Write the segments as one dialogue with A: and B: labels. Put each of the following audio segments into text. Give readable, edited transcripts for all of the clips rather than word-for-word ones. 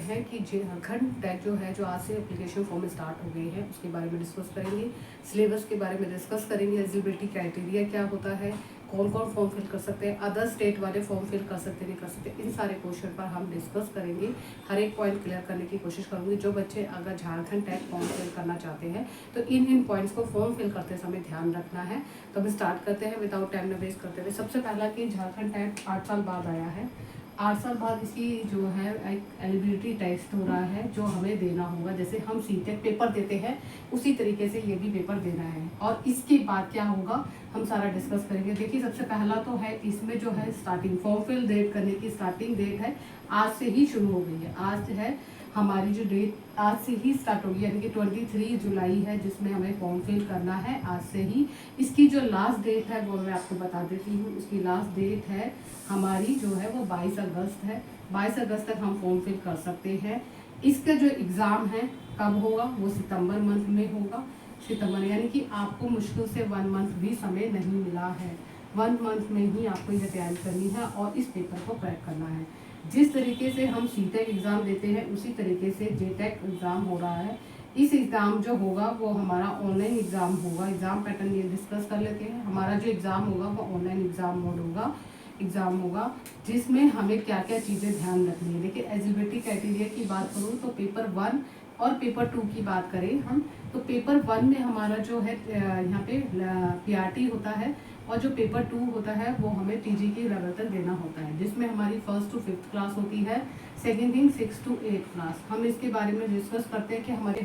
A: हैं कि झारखंड टैग जो है, जो आज से एप्लीकेशन फॉर्म स्टार्ट हो गई है, उसके बारे में डिस्कस करेंगे। सिलेबस के बारे में डिस्कस करेंगे। एलिजिबिलिटी क्राइटेरिया क्या होता है, कौन कौन फॉर्म फिल कर सकते हैं, अदर स्टेट वाले फॉर्म फिल कर सकते नहीं कर सकते, इन सारे क्वेश्चन पर हम डिस्कस करेंगे। हर एक पॉइंट क्लियर करने की कोशिश करूँगी। जो बच्चे अगर झारखंड टैग फॉर्म फिल करना चाहते हैं तो इन पॉइंट्स को फॉर्म फिल करते समय ध्यान रखना है। तो हम स्टार्ट करते हैं विदाउट टाइम न वेस्ट करते हुए। सबसे पहला कि झारखंड टैग 8 साल बाद आया है। 8 साल बाद इसकी जो है एक एलिजिबिलिटी टेस्ट हो रहा है, जो हमें देना होगा। जैसे हम सीटेट पेपर देते हैं उसी तरीके से ये भी पेपर देना है। और इसके बाद क्या होगा हम सारा डिस्कस करेंगे। देखिए, सबसे पहला तो है इसमें जो है स्टार्टिंग फॉर्म फिल डेट करने की स्टार्टिंग डेट है, आज से ही शुरू हो गई है। आज है हमारी जो डेट, आज से ही स्टार्ट होगी, यानी कि 23 जुलाई है जिसमें हमें फॉर्म फिल करना है आज से ही। इसकी जो लास्ट डेट है वो मैं आपको बता देती हूँ। इसकी लास्ट डेट है हमारी जो है वो 22 अगस्त है। 22 अगस्त तक हम फॉर्म फिल कर सकते हैं। इसका जो एग्ज़ाम है कब होगा, वो सितंबर मंथ में होगा। सितंबर, यानी कि आपको मुश्किल से 1 मंथ भी समय नहीं मिला है। 1 मंथ में ही आपको ये तैयारी करनी है और इस पेपर को क्रैक करना है। जिस तरीके से हम सीटेक एग्ज़ाम देते हैं उसी तरीके से जेटेक एग्ज़ाम हो रहा है। इस एग्ज़ाम जो होगा वो हमारा ऑनलाइन एग्ज़ाम होगा। एग्ज़ाम पैटर्न ये डिस्कस कर लेते हैं। हमारा जो एग्ज़ाम होगा वो ऑनलाइन एग्ज़ाम मोड होगा, एग्ज़ाम होगा, जिसमें हमें क्या क्या चीज़ें ध्यान रखनी है। देखिए, एलिजिबिलिटी क्राइटेरिया की बात करूँ तो पेपर 1 और पेपर 2 की बात करें हम, तो पेपर 1 में हमारा जो है यहाँ पे पीआरटी होता है, और जो पेपर 2 होता है वो हमें टीजी की लेवल तक देना होता है, जिसमें हमारी 1st to 5th क्लास होती है। Second thing 6th to 8th class. हम इसके बारे में डिस्कस करते हैं कि हमारे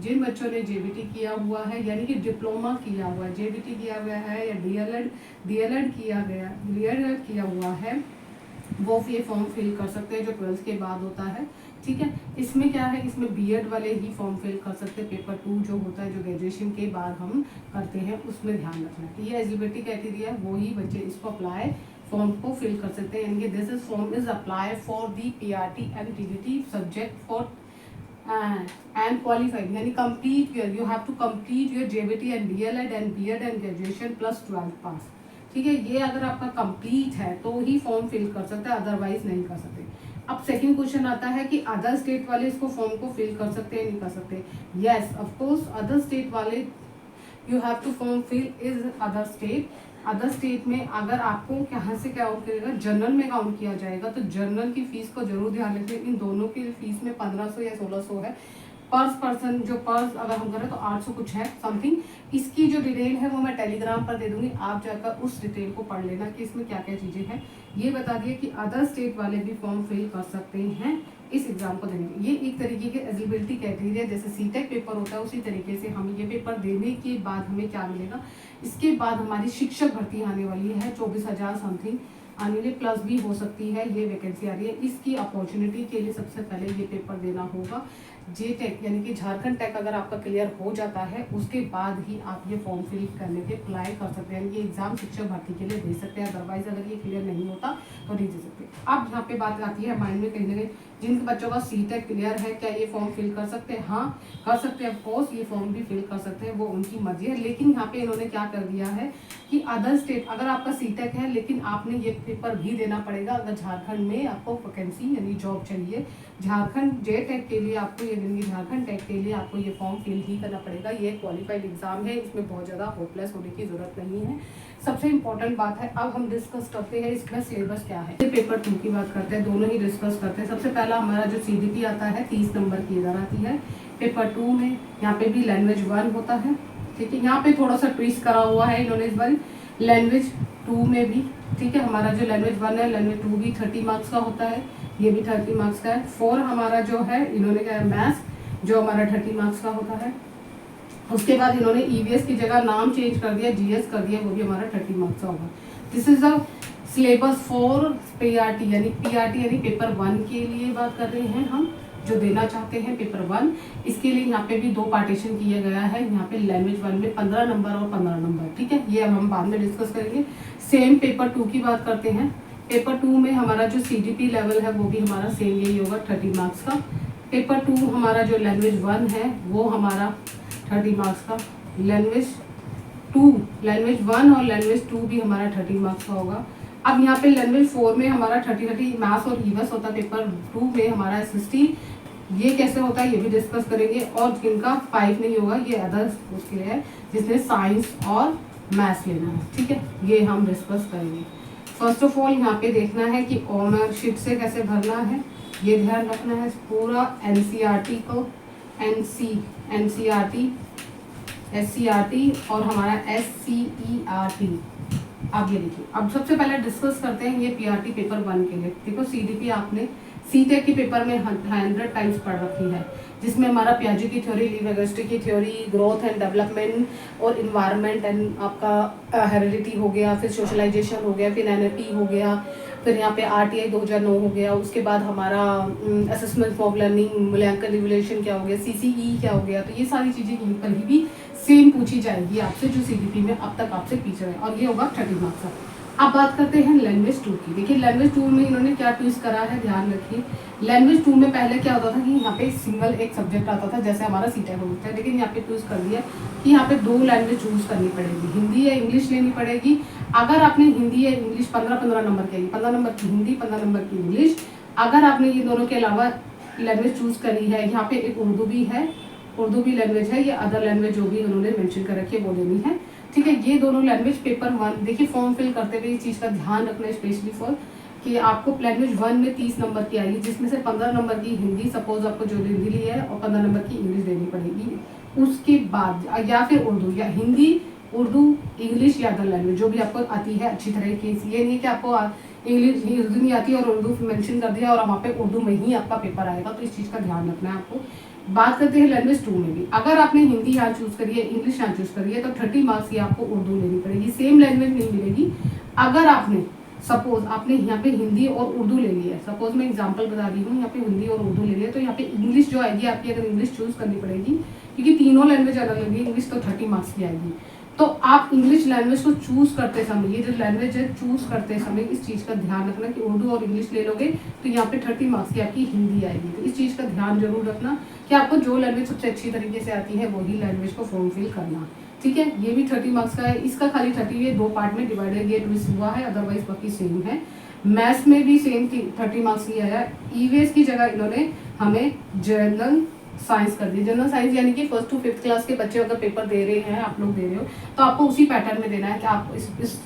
A: जिन बच्चों ने जेबीटी किया हुआ है, यानी कि डिप्लोमा किया हुआ है, जेबीटी किया हुआ है या डीएलएड किया हुआ है, वो ये फॉर्म फिल कर सकते हैं, जो 12th के बाद होता है। ठीक है, इसमें क्या है, इसमें बीएड वाले ही फॉर्म फिल कर सकते हैं। पेपर 2 जो होता है, जो ग्रेजुएशन के बाद हम करते हैं, उसमें ध्यान रखना है। ये एलिजिबिलिटी क्राइटेरिया, वही बच्चे इसको अप्लाई फॉर्म को फिल कर सकते हैं। यानी कि this is form is apply for the PRT and TGT subject for and qualified, यानी complete you have to complete your JBT and DLED and BEd and graduation plus 12th पास। ठीक है, ये अगर आपका कंप्लीट है तो ही फॉर्म फिल कर सकते हैं, अदरवाइज नहीं कर सकते। अब सेकंड क्वेश्चन आता है कि अदर स्टेट वाले इसको फॉर्म को फिल कर सकते हैं नहीं कर सकते। Yes, of course other state वाले you have to form fill is other state. Other state में अगर आपको कहाँ से क्या काउंट करेगा, जनरल में काउंट किया जाएगा, तो जनरल की फीस को जरूर ध्यान रखें। इन दोनों की फीस में 1500 या 1600 है पर पर्सन। जो पर्स अगर हम करें तो 800 कुछ है समथिंग। इसकी जो डिटेल है वो मैं टेलीग्राम पर दे दूंगी, आप जाकर उस डिटेल को पढ़ लेना कि इसमें क्या क्या चीज़ें हैं। ये बता दिए कि अदर स्टेट वाले भी फॉर्म फिल कर सकते हैं इस एग्जाम को देने के। ये एक तरीके के एलिजिबिलिटी क्राइटेरिया, जैसे सीटेक पेपर होता है उसी तरीके से हम ये पेपर देने के बाद हमें क्या मिलेगा, इसके बाद हमारी शिक्षक भर्ती आने वाली है 24,000 समथिंग आने वाली, प्लस भी हो सकती है, ये वैकेंसी आ रही है। इसकी अपॉर्चुनिटी के लिए सबसे पहले ये पेपर देना होगा। जेटेक यानी कि झारखंड टेक अगर आपका क्लियर हो जाता है उसके बाद ही आप ये फॉर्म फिल करने के अप्लाई कर सकते हैं, यानी कि एग्जाम शिक्षक भर्ती के लिए दे सकते हैं। अदरवाइज अगर ये क्लियर नहीं होता तो नहीं दे सकते। अब यहाँ पे बात आती है माइंड में कहीं ना कहीं, जिन बच्चों का सीटेक क्लियर है क्या ये फॉर्म फिल कर सकते हैं? हाँ कर सकते हैं, ऑफकोर्स ये फॉर्म भी फिल कर सकते हैं, वो उनकी मर्जी है। लेकिन यहाँ पे इन्होंने क्या कर दिया है कि अदर स्टेट, अगर आपका सीटेक है लेकिन आपने ये पेपर भी देना पड़ेगा अगर झारखंड में आपको वैकेंसी यानी जॉब चाहिए। झारखंड जेटेक के लिए आपको ये झारखंड टेक के लिए आपको ये फॉर्म फिल ही करना पड़ेगा। ये क्वालिफाइड एग्जाम है, इसमें बहुत ज़्यादा होपलेस होने की जरूरत नहीं है। सबसे इम्पोर्टेंट बात है, अब हम डिस्कस करते हैं इसमें सिलेबस क्या है। पेपर 2 की बात करते हैं, दोनों ही डिस्कस करते हैं। सबसे पहला हमारा जो सीडीपी आता है 30 नंबर की इधर आती है। पेपर 2 में यहाँ पे भी लैंग्वेज 1 होता है। ठीक है, यहाँ पे थोड़ा सा ट्विस्ट करा हुआ है इन्होंने इस बार लैंग्वेज 2 में भी। ठीक है, हमारा जो लैंग्वेज 1 है, लैंग्वेज 2 भी 30 मार्क्स का होता है, ये भी 30 मार्क्स का है। 4 हमारा जो है इन्होंने क्या है मैथ्स, जो हमारा 30 मार्क्स का होता है। उसके बाद इन्होंने ईवीएस की जगह नाम चेंज कर दिया, जीएस कर दिया, वो भी हमारा 30 मार्क्स का होगा। This is the syllabus for PRT, यानी पीआरटी यानी पेपर 1 के लिए बात कर रहे हैं हम, जो देना चाहते हैं पेपर 1। इसके लिए यहाँ पे भी 2 पार्टीशन किया गया है। यहाँ पे लैंग्वेज 1 में 15 नंबर और 15 नंबर। ठीक है, ये अब हम बाद में डिस्कस करेंगे। सेम पेपर 2 की बात करते हैं। पेपर 2 में हमारा जो सीडीपी लेवल है वो भी हमारा सेम यही होगा 30 मार्क्स का। पेपर 2 हमारा जो लैंग्वेज 1 है वो हमारा 30 मार्क्स का। लैंग्वेज 1 और लैंग्वेज 2 भी हमारा 30 मार्क्स का होगा। अब यहाँ पे लैंग्वेज 4 में हमारा 30 मैथ्स और ईवीएस होता है, पेपर 2 में हमारा SST ये कैसे होता है ये भी डिस्कस करेंगे। और जिनका 5 नहीं होगा ये अदर्स उसके लिए है, जिसने साइंस और मैथ्स लेना है, ठीक है, ये हम डिस्कस करेंगे। फर्स्ट ऑफ ऑल यहाँ पे देखना है कि ऑनर शीट से कैसे भरना है, ये ध्यान रखना है। पूरा NCERT को NCERT SCERT और हमारा SCERT। अब ये देखिए, अब सबसे पहले डिस्कस करते हैं ये PRT पेपर 1 के लिए। देखो CDP आपने CTEC के पेपर में 100 टाइम्स पढ़ रखी है, जिसमें हमारा पियाजे की थ्योरी, लीव-वेगोस्टी की थ्योरी, ग्रोथ एंड डेवलपमेंट और इन्वायरमेंट एंड आपका हेरिडिटी हो गया, फिर सोशलाइजेशन हो गया, फिर NLP हो गया, फिर यहाँ पे RTI 2009 हो गया, उसके बाद हमारा असेसमेंट ऑफ लर्निंग, मूल्यांकन रिवोल्यूशन क्या हो गया, CCE क्या हो गया। तो ये सारी चीज़ें यहीं पर ही भी सेम पूछी जाएगी आपसे, जो CDP में अब तक आपसे पूछा है, और ये होगा 30 मार्क्स का। अब बात करते हैं लैंग्वेज 2 की। देखिए लैंग्वेज 2 में इन्होंने क्या ट्विस्ट करा है, ध्यान रखिए। लैंग्वेज 2 में पहले क्या होता था कि यहाँ पे सिंगल एक सब्जेक्ट आता था, जैसे हमारा CTEC होता है, लेकिन यहाँ पे ट्विस्ट कर दिया कि यहाँ पे 2 लैंग्वेज चूज करनी पड़ेगी, हिंदी या इंग्लिश लेनी पड़ेगी। अगर आपने हिंदी या इंग्लिश 15-15 नंबर की, 15 नंबर की हिंदी, 15 नंबर की इंग्लिश, अगर आपने ये दोनों के अलावा लैंग्वेज चूज करी है, यहाँ पे एक उर्दू भी है, उर्दू भी लैंग्वेज है, ये अदर लैंग्वेज जो भी उन्होंने मेंशन कर रखी है वो लेनी है, ठीक है। ये दोनों लैंग्वेज पेपर 1, देखिए फॉर्म फिल करते हुए इस चीज़ का ध्यान रखना है स्पेशली फॉर कि आपको लैंग्वेज 1 में 30 नंबर की आएगी, जिसमें से 15 नंबर की हिंदी, सपोज आपको जो हिंदी ली है, और 15 नंबर की इंग्लिश देनी पड़ेगी। उसके बाद या फिर उर्दू, या हिंदी, उर्दू, इंग्लिश या अदर लैंग्वेज जो भी आपको आती है अच्छी तरह की। ये नहीं कि आपको इंग्लिश उर्दू नहीं आती और उर्दू मेंशन कर दिया और वहाँ पे उर्दू में ही आपका पेपर आएगा, तो इस चीज़ का ध्यान रखना है आपको। बात करते हैं लैंग्वेज 2 में भी, अगर आपने हिंदी यहाँ चूज करी है, इंग्लिश यहाँ चूज करी है, तो 30 मार्क्स की आपको उर्दू लेनी पड़ेगी, सेम लैंग्वेज नहीं मिलेगी। अगर आपने सपोज आपने यहाँ पे हिंदी और उर्दू ले लिया है, सपोज मैं एग्जांपल बता रही हूँ, यहाँ पे हिंदी और उर्दू ले लिया, तो यहाँ पे इंग्लिश जो आएगी आपकी, अगर इंग्लिश चूज करनी पड़ेगी, क्योंकि तीनों लैंग्वेज अलग अलग है, इंग्लिश तो 30 मार्क्स की आएगी। तो आप इंग्लिश लैंग्वेज को चूज करते समय, ये जो लैंग्वेज है चूज करते समय इस चीज़ का ध्यान रखना कि उर्दू और इंग्लिश ले लोगे तो यहाँ पे 30 मार्क्स की आपकी हिंदी आएगी। तो इस चीज़ का ध्यान जरूर रखना कि आपको जो लैंग्वेज सबसे अच्छी तरीके से आती है वही लैंग्वेज को फॉर्म फिल करना, ठीक है। ये भी 30 मार्क्स का है, इसका खाली 30 ये 2 पार्ट में डिवाइडेड ये ट्विस्ट हुआ है, अदरवाइज बाकी सेम है। मैथ्स में भी सेम 30 मार्क्स की आया है। ईवीएस की जगह इन्होंने हमें जनरल साइंस कर दी। जनरल साइंस यानी कि 1st to 5th क्लास के बच्चे अगर पेपर दे रहे हैं, आप लोग दे रहे हो, तो आपको उसी पैटर्न में देना है कि आप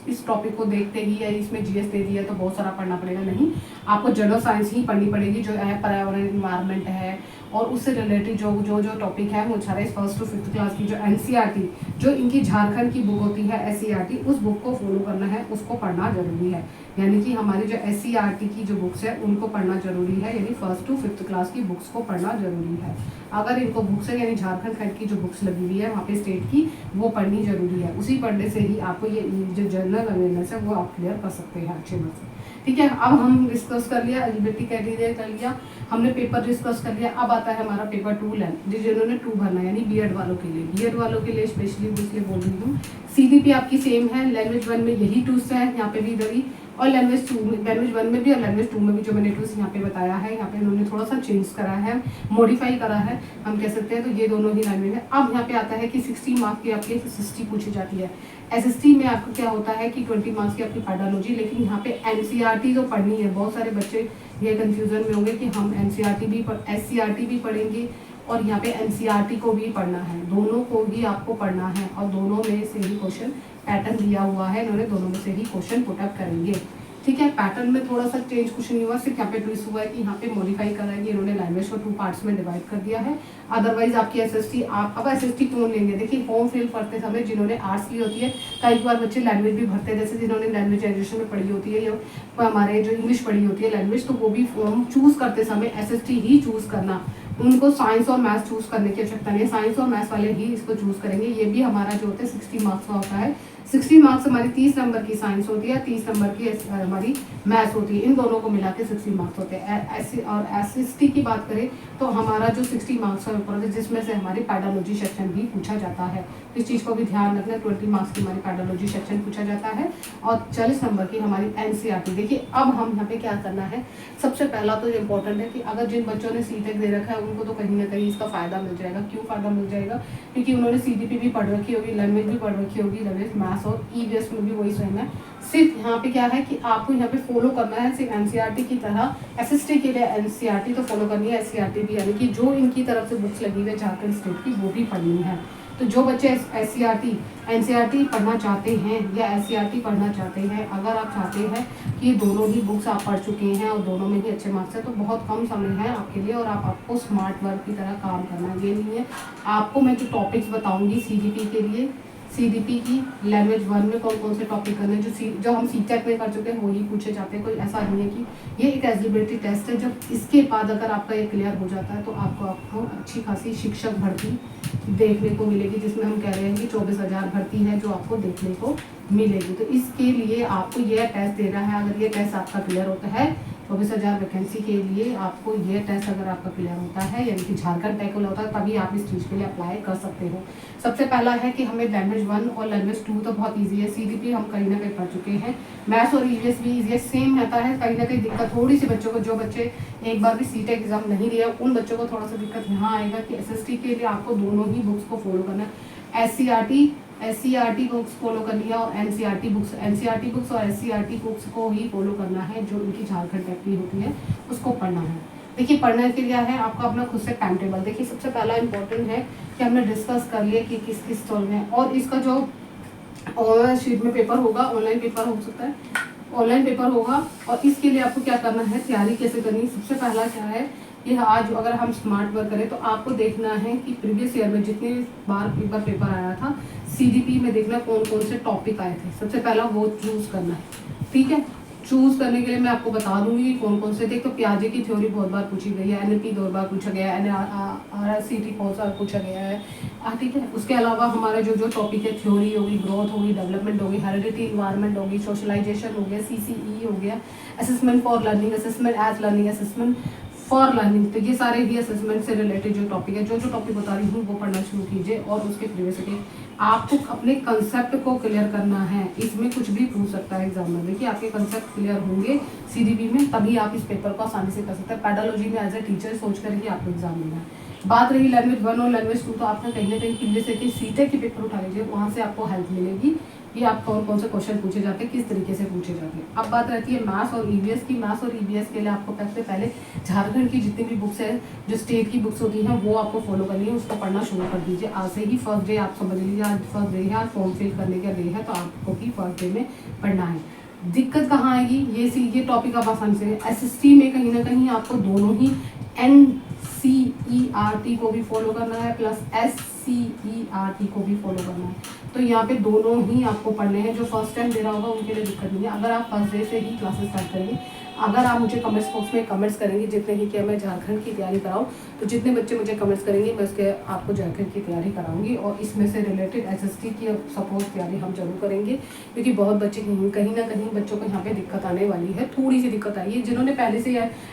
A: इस टॉपिक को देखते ही या इसमें जीएस दे दिया तो बहुत सारा पढ़ना पड़ेगा, नहीं, आपको जनरल साइंस ही पढ़नी पड़ेगी, जो है पर्यावरण, इन्वायरमेंट है और उससे रिलेटेड जो टॉपिक है वो सारे 1st to 5th क्लास की जो NCERT, जो इनकी झारखंड की बुक होती है SCERT, उस बुक को फॉलो करना है, उसको पढ़ना जरूरी है। यानी कि हमारी जो SCERT की जो बुक्स है उनको पढ़ना जरूरी है, यानी 1st to 5th क्लास की बुक्स को पढ़ना जरूरी है। अगर इनको बुक्स है यानी झारखंड खंड की जो बुक्स लगी हुई है वहाँ पे स्टेट की, वो पढ़नी जरूरी है। उसी पढ़ने से ही आपको ये जो जनरल अवेयरनेस है वो आप क्लियर कर सकते हैं अच्छे मत से, ठीक है। अब हम डिस्कस कर लिया, एलिजिबिलिटी क्राइटेरिया कर लिया, हमने पेपर डिस्कस कर लिया। अब आता है हमारा पेपर 2 जिन्होंने 2 भरना है, यानी बीएड वालों के लिए। बीएड वालों के लिए स्पेशली इसलिए बोल रही हूँ, CDP आपकी सेम है, लैंग्वेज 1 में यही टूल्स है, यहाँ पे भी इधर ही, और लैंग्वेज 1 में भी और लैंग्वेज 2 में भी जो मैंने टूल्स यहाँ पे बताया है, यहाँ पे उन्होंने थोड़ा सा चेंज करा है, मॉडिफाई करा है, हम कह सकते हैं। तो ये दोनों ही लैंग्वेज है। अब यहाँ पे आता है कि 60 मार्क्स की आपकी SST पूछी जाती है। SST में आपको क्या होता है कि 20 मार्क्स की आपकी पेडालॉजी, लेकिन यहाँ पे NCERT तो पढ़नी है। बहुत सारे बच्चे ये कंफ्यूजन में होंगे कि हम NCERT भी SCERT भी पढ़ेंगे और यहाँ पे NCERT को भी पढ़ना है, दोनों को ही आपको पढ़ना है, और दोनों में से ही क्वेश्चन पैटर्न दिया हुआ है, इन्होंने दोनों में से ही क्वेश्चन पुटअप करेंगे, ठीक है। पैटर्न में थोड़ा सा चेंज कुछ नहीं हुआ, सिर्फ यहाँ पे ट्विस्ट हुआ है कि यहाँ पे मॉडिफाई करा है, इन्होंने लैंग्वेज को 2 पार्ट्स में डिवाइड कर दिया है। अदरवाइज आपकी SST, आप अब SST कौन लेंगे, देखिए फॉर्म फिल करते समय जिन्होंने आर्ट्स ली होती है, कई बार बच्चे लैंग्वेज भी भरते हैं, जैसे जिन्होंने लैंग्वेज एजुकेशन में पढ़ी होती है या हमारे जो इंग्लिश पढ़ी होती है लैंग्वेज, तो वो भी फॉर्म चूज करते समय SST ही चूज करना, उनको साइंस और मैथ्स चूज करने की आवश्यकता नहीं है, साइंस और मैथ्स वाले ही इसको चूज करेंगे। ये भी हमारा जो होता है 60 मार्क्स का होता है। 60 मार्क्स हमारी 30 नंबर की साइंस होती है, 30 नंबर की हमारी मैथ्स होती है, इन दोनों को मिला के 60 मार्क्स होते हैं। और SST की बात करें तो हमारा जो 60 मार्क्स का पेपर होता है, जिसमें से हमारी पैडालॉजी सेक्शन भी पूछा जाता है, इस चीज़ को भी ध्यान रखना। 20 मार्क्स की हमारी पैडालॉजी सेक्शन पूछा जाता है और 40 नंबर की हमारी NCERT। देखिए अब हम यहाँ पे क्या करना है, सबसे पहला तो इम्पोर्टेंट है कि अगर जिन बच्चों ने CTEC दे रखा है उनको तो कहीं ना कहीं इसका फायदा मिल जाएगा। क्यों फायदा मिल जाएगा, क्योंकि उन्होंने CDP भी पढ़ रखी होगी, लैंग्वेज भी पढ़ रखी होगी, लैंग्वेज मैथ्स मैथ्स और ईवीएस में भी वही सेम है। सिर्फ यहाँ पे क्या है कि आपको यहाँ पे फॉलो करना है सिर्फ एनसीईआरटी की तरह। एसएसटी के लिए एनसीईआरटी तो फॉलो करनी है, एससीईआरटी भी, यानी कि जो इनकी तरफ से बुक्स लगी हुई है झारखंड स्टेट की वो भी पढ़नी है। तो जो बच्चे एससीईआरटी एनसीईआरटी पढ़ना चाहते हैं या एससीईआरटी पढ़ना चाहते हैं, अगर आप चाहते हैं कि दोनों ही बुक्स आप पढ़ चुके हैं और दोनों में ही अच्छे मार्क्स हैं, तो बहुत कम समय है आपके लिए और आपको स्मार्ट वर्क की तरह काम करना। ये नहीं है आपको मैं जो टॉपिक्स बताऊंगी सीडीपी के लिए, सीडीपी की लैंग्वेज 1 में कौन कौन से टॉपिक करने जो हम सीटेट में कर चुके हैं वही पूछे जाते हैं। कोई ऐसा नहीं है कि ये एक एलिजिबिलिटी टेस्ट है, जब इसके बाद अगर आपका ये क्लियर हो जाता है तो आपको अच्छी खासी शिक्षक भर्ती देखने को मिलेगी, जिसमें हम कह रहे हैं कि 24,000 भर्ती है जो आपको देखने को मिलेगी। तो इसके लिए आपको यह टेस्ट देना है। अगर ये टेस्ट आपका क्लियर होता है 24,000 वैकेंसी के लिए, आपको ये टेस्ट अगर आपका क्लियर होता है यानी कि झारखंड टैकल होता है, तभी आप इस चीज़ के लिए अप्लाई कर सकते हो। सबसे पहला है कि हमें लैंग्वेज 1 और लैंग्वेज 2 तो बहुत ईजी है, सीडीपी हम कहीं ना कहीं पढ़ चुके हैं। मैथ्स और ईवीएस भी ईजी है, सेम रहता है। कहीं ना कहीं दिक्कत थोड़ी सी बच्चों को, जो बच्चे एक बार भी सीटेट एग्जाम नहीं दिया उन बच्चों को थोड़ा सा दिक्कत यहाँ आएगा कि एसएसटी के लिए आपको दोनों ही बुक्स को फॉलो करना है। एससीईआरटी बुक्स फॉलो करनी है और एनसीईआरटी बुक्स और एससीईआरटी बुक्स को ही फॉलो करना है, जो इनकी झारखंड टैक की होती है उसको पढ़ना है। देखिए पढ़ने के लिए है आपका अपना खुद से टाइम टेबल। देखिए सबसे पहला इंपॉर्टेंट है कि हमने डिस्कस कर लिया कि किस किस स्टॉल में, और इसका जो ऑनलाइन शीट में पेपर होगा, ऑनलाइन पेपर हो सकता है, ऑनलाइन पेपर होगा। और इसके लिए आपको क्या करना है, तैयारी कैसे करनी है। सबसे पहला क्या है कि आज अगर हम स्मार्ट वर्क करें तो आपको देखना है कि प्रीवियस ईयर में जितने बार पेपर आया था सीडीपी में, देखना कौन कौन से टॉपिक आए थे। सबसे पहला वो चूज करना है, ठीक है। चूज करने के लिए मैं आपको बता दूंगी कि कौन कौन से। देख तो पियाजे की थ्योरी बहुत बार पूछी गई है, एनएलपी 2 बार पूछा गया है, आरसीटी बहुत बार पूछा गया है, ठीक है। उसके अलावा हमारे जो टॉपिक है, थ्योरी होगी, ग्रोथ होगी, डेवलपमेंट होगी, हेरिडिटी, इन्वायरमेंट होगी, सोशलाइजेशन हो गया, सीसीई हो गया, assessment for learning, assessment as learning, assessment for learning. तो ये सारे ही असेसमेंट से रिलेटेड जो टॉपिक है, जो टॉपिक बता रही हूँ वो पढ़ना शुरू कीजिए। और उसके प्रीवियस के आपको अपने कंसेप्ट को क्लियर करना है। इसमें कुछ भी पूछ सकता है एग्जाम में। देखिए आपके कंसेप्ट क्लियर होंगे सीडीपी में, तभी आप इस पेपर को आसानी से कर सकते हैं। पेडालॉजी में एज ए टीचर सोच कर ही आपको एग्जाम देना है। बात रही लैंग्वेज 1 और लैंग्वेज 2, तो आपने कहीं ना कहीं प्रीवियस के सीटेट के पेपर उठा लीजिए, वहाँ से आपको हेल्प मिलेगी कि आप कौन कौन से क्वेश्चन पूछे जाते हैं, किस तरीके से पूछे जाते हैं। अब बात रहती है मैथ्स और ईवीएस की। मैथ्स और ईवीएस के लिए आपको सबसे पहले झारखंड की जितनी भी बुक्स है, जो स्टेट की बुक्स होती हैं, वो आपको फॉलो करनी है, उसको पढ़ना शुरू कर दीजिए। आज से ही फर्स्ट डे आप समझ लीजिए, आज फर्स्ट डे है, आज फॉर्म फिल करने का डे है, तो आपको ही फर्स्ट डे में पढ़ना है। दिक्कत कहाँ आएगी, ये टॉपिक आप आसानी से, एसएसटी में कहीं ना कहीं आपको दोनों ही एनसीईआरटी को भी फॉलो करना है प्लस एससीईआरटी को भी फॉलो करना है। तो यहाँ पे दोनों ही आपको पढ़ने हैं। जो फर्स्ट टाइम दे रहा होगा उनके लिए दिक्कत नहीं है। अगर आप फर्स्ट डे से ही क्लासेस स्टार्ट करेंगे, अगर आप मुझे कमेंट्स बॉक्स में कमेंट्स करेंगे जितने ही कि मैं झारखंड की तैयारी कराऊँ, तो जितने बच्चे मुझे कमेंट्स करेंगे मैं उसके आपको झारखंड की तैयारी कराऊंगी। और इसमें से रिलेटेड एसएसटी की सपोर्ट तैयारी हम जरूर करेंगे, क्योंकि बहुत बच्चे कहीं ना कहीं बच्चों को यहाँ पे दिक्कत आने वाली है, थोड़ी सी दिक्कत आई है। जिन्होंने पहले से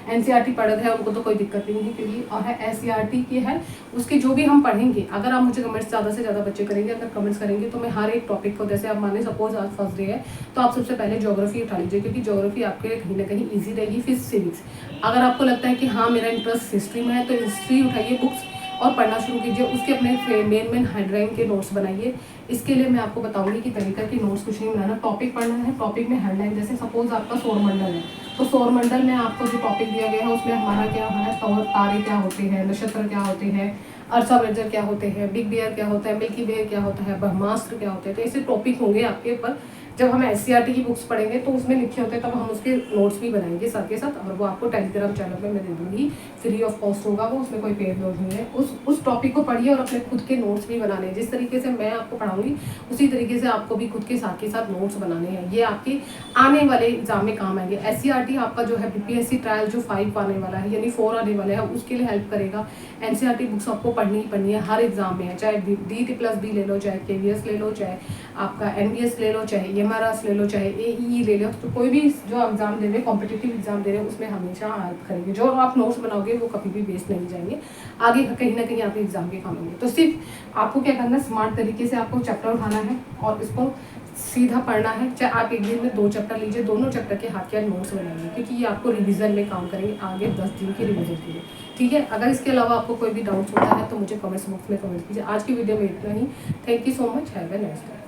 A: एनसीईआरटी पढ़ा है उनको तो कोई दिक्कत नहीं है, क्योंकि और है एससीईआरटी की है, उसके जो भी हम पढ़ेंगे, अगर आप मुझे कमेंट्स ज़्यादा से ज़्यादा बच्चे करेंगे, अगर कमेंट्स करेंगे तो मैं हर एक टॉपिक को, जैसे आप माने सपोज आज फर्स्ट डे है तो आप सबसे पहले ज्योग्राफी उठा लीजिए, क्योंकि ज्योग्राफी आपके लिए कहीं ना कहीं ईजी रहेगी। फिर सिविक्स, अगर आपको लगता है कि हाँ मेरा इंटरेस्ट हिस्ट्री में है तो हिस्ट्री उठाइए बुक्स और पढ़ना शुरू कीजिए। उसके अपने मेन हेडलाइन के नोट्स बनाइए। इसके लिए मैं आपको बताऊंगी कि तरीका की नोट्स कुछ नहीं बनाना, टॉपिक पढ़ना है, टॉपिक में हेडलाइन, जैसे सपोज आपका सौरमंडल है तो सौरमंडल में आपको जो टॉपिक दिया गया है उसमें हमारा क्या है, तारे क्या होते हैं, नक्षत्र क्या होते हैं, अर्सा मेजर क्या होते हैं, बिग बियर क्या होता है, मिल्की वे क्या होता है, ब्रह्मास्त्र क्या होते हैं। तो ऐसे टॉपिक होंगे आपके ऊपर। जब हम एससीईआरटी की बुक्स पढ़ेंगे तो उसमें लिखे होते हैं, तब हम उसके नोट्स भी बनाएंगे साथ के साथ, और वो आपको टेलीग्राम चैनल पे मैं दे दूंगी, फ्री ऑफ कॉस्ट होगा वो, उसमें कोई पेड नोट नहीं है। उस टॉपिक को पढ़िए और अपने खुद के नोट्स भी बनाने हैं। जिस तरीके से मैं आपको पढ़ाऊंगी उसी तरीके से आपको भी खुद के साथ नोट्स बनाने हैं। ये आपके आने वाले एग्जाम में काम आएंगे। एससीईआरटी आपका जो है बीपीएससी ट्रायल जो 5 आने वाला है, यानी 4 आने वाला है, उसके लिए हेल्प करेगा। एनसीईआरटी बुक्स आपको पढ़नी है हर एग्जाम में है, चाहे DT+B ले लो, चाहे KVS ले लो, चाहे आपका NVS ले लो, चाहे EMRS ले लो, चाहे AEE ले लो। तो कोई भी जो एग्जाम दे रहे हैं, कॉम्पिटिटिव एग्जाम दे रहे हैं, उसमें हमेशा हेल्प करेंगे। जो आप नोट्स बनाओगे वो कभी भी वेस्ट नहीं जाएंगे, आगे कहीं ना कहीं आपके एग्जाम के काम आएंगे। तो सिर्फ आपको क्या करना है, स्मार्ट तरीके से आपको चैप्टर उठाना है और इसको सीधा पढ़ना है। चाहे आप एक दिन में 2 चैप्टर लीजिए, दोनों चैप्टर के हाथ के नोट्स बनाइए, क्योंकि ये आपको रिवीजन में काम करेंगे आगे 10 दिन की रिवीजन के लिए, ठीक है। अगर इसके अलावा आपको कोई भी डाउट्स होता है तो मुझे कमेंट्स बॉक्स में कमेंट कीजिए। आज की वीडियो में इतना ही। Thank you so much, have a nice day.